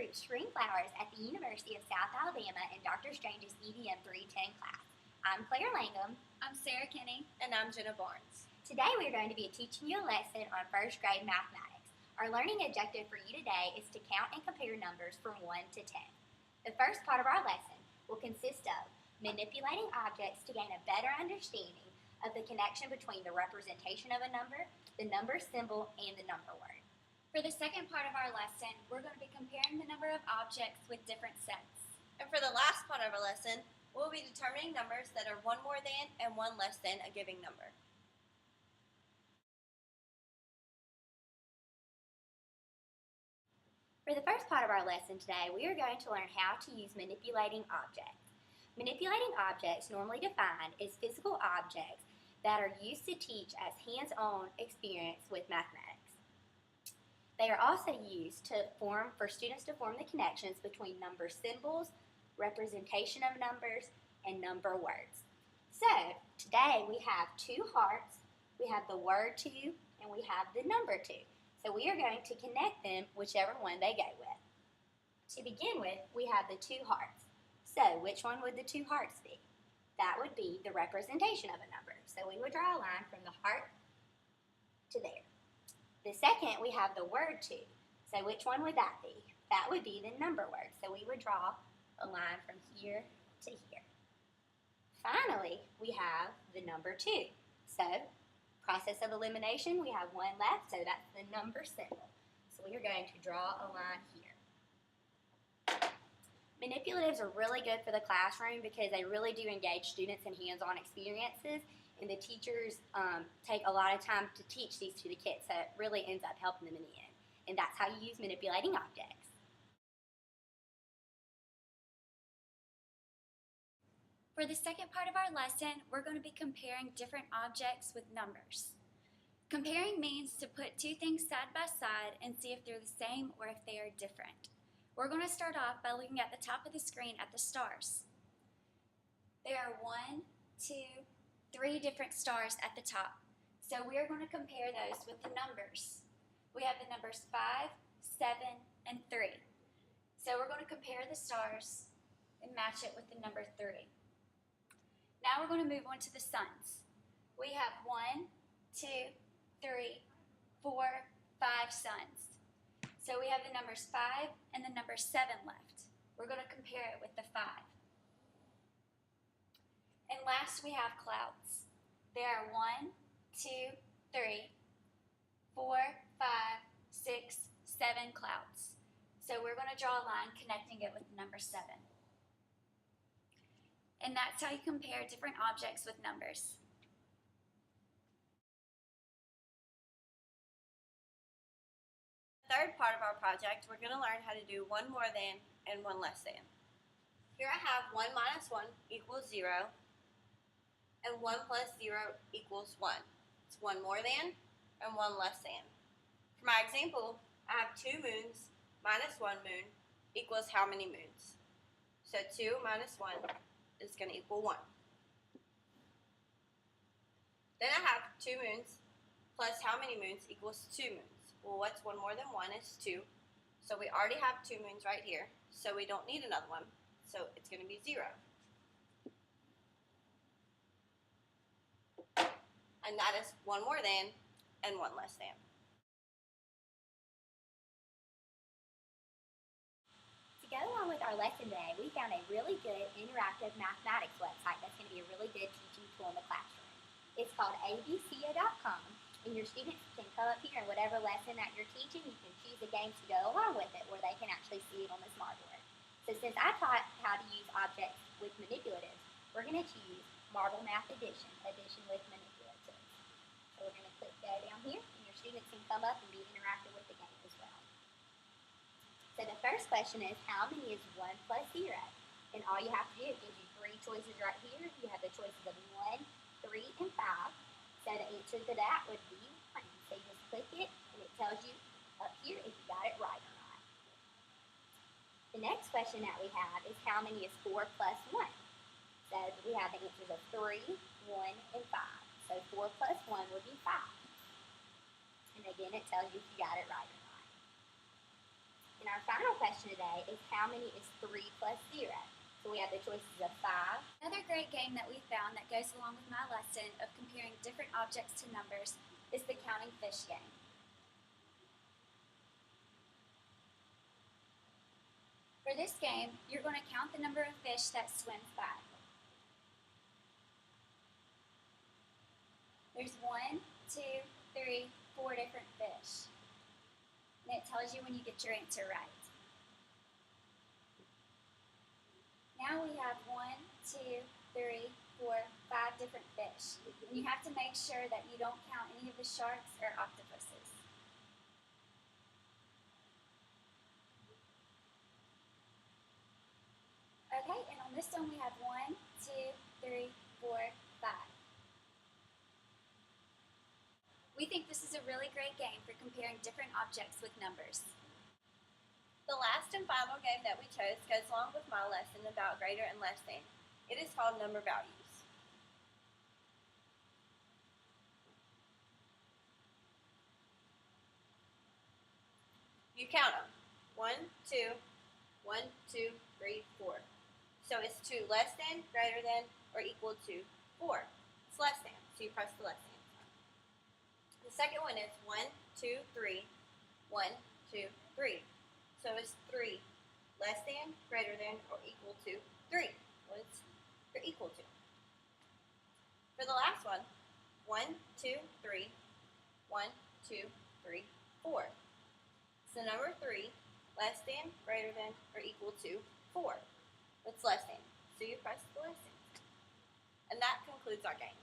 group Spring Flowers at the University of South Alabama in Dr. Strange's EVM 310 class. I'm Claire Langham. I'm Sarah Kinney. And I'm Jenna Barnes. Today we are going to be teaching you a lesson on first grade mathematics. Our learning objective for you today is to count and compare numbers from 1 to 10. The first part of our lesson will consist of manipulating objects to gain a better understanding of the connection between the representation of a number, the number symbol, and the number word. For the second part of our lesson, we're going to be comparing the number of objects with different sets. And for the last part of our lesson, we'll be determining numbers that are one more than and one less than a given number. For the first part of our lesson today, we are going to learn how to use manipulating objects. Manipulating objects, normally defined as physical objects that are used to teach as hands-on experience with mathematics. They are also used for students to form the connections between number symbols, representation of numbers, and number words. So, today we have two hearts, we have the word to, and we have the number to. So we are going to connect them whichever one they go with. To begin with, we have the two hearts. So, which one would the two hearts be? That would be the representation of a number. So we would draw a line from the heart to there. The second, we have the word to. So which one would that be? That would be the number word. So we would draw a line from here to here. Finally, we have the number 2. So, process of elimination, we have one left, so that's the number symbol. So we are going to draw a line here. Manipulatives are really good for the classroom because they really do engage students in hands-on experiences, and the teachers take a lot of time to teach these to the kids, so it really ends up helping them in the end. And that's how you use manipulating objects. For the second part of our lesson, we're going to be comparing different objects with numbers. Comparing means to put two things side by side and see if they're the same or if they are different. We're going to start off by looking at the top of the screen at the stars. There are 1, 2, 3 different stars at the top. So we are going to compare those with the numbers. We have the numbers 5, 7, and 3. So we're going to compare the stars and match it with the number 3. Now we're going to move on to the suns. We have 1, 2, 3, 4, 5 suns. So we have the numbers 5 and the number 7 left. We're going to compare it with the 5. And last we have clouds. There are 1, 2, 3, 4, 5, 6, 7 clouds. So we're going to draw a line connecting it with the number 7. And that's how you compare different objects with numbers. The third part of our project, we're going to learn how to do one more than and one less than. Here I have 1 minus 1 equals 0. And 1 plus 0 equals 1. It's one more than and one less than. For my example, I have 2 moons minus 1 moon equals how many moons? So 2 minus 1 is going to equal 1. Then I have 2 moons plus how many moons equals 2 moons? Well, what's 1 more than 1 is 2. So we already have 2 moons right here. So we don't need another one. So it's going to be 0. And that is one more than and one less than. To go along with our lesson today, we found a really good interactive mathematics website that's going to be a really good teaching tool in the classroom. It's called abco.com, and your students can come up here and whatever lesson that you're teaching, you can choose a game to go along with it where they can actually see it on the SMARTboard. So since I taught how to use objects with manipulatives, we're going to choose Marble Math Addition with manipulatives. So we're going to click go down here, and your students can come up and be interactive with the game as well. So the first question is, how many is 1 plus 0? And all you have to do, it gives you 3 choices right here. You have the choices of 1, 3, and 5. So the answer to that would be 1. So you just click it, and it tells you up here if you got it right or not. The next question that we have is, how many is 4 plus 1? So we have the answers of 3, 1, and 5. So 4 plus 1 would be 5. And again, it tells you if you got it right or not. And our our final question today is how many is 3 plus 0? So we have the choices of 5. Another great game that we found that goes along with my lesson of comparing different objects to numbers is the counting fish game. For this game, you're going to count the number of fish that swims by. There's 1, 2, 3, 4 different fish. And it tells you when you get your answer right. Now we have 1, 2, 3, 4, 5 different fish. And you have to make sure that you don't count any of the sharks or octopuses. Okay, and on this one we have 1, 2, 3, 4, 5. We think this is a really great game for comparing different objects with numbers. The last and final game that we chose goes along with my lesson about greater and less than. It is called number values. You count them. 1, 2, 1, 2, 3, 4. So it's 2 less than, greater than, or equal to 4. It's less than, so you press the less than. The second one is 1, 2, 3, 1, 2, 3. So it's 3 less than, greater than, or equal to 3. What is or equal to? For the last one, 1, 2, 3, 1, 2, 3, 4. So number 3 less than, greater than, or equal to 4. What's less than? So you press the less than. And that concludes our game.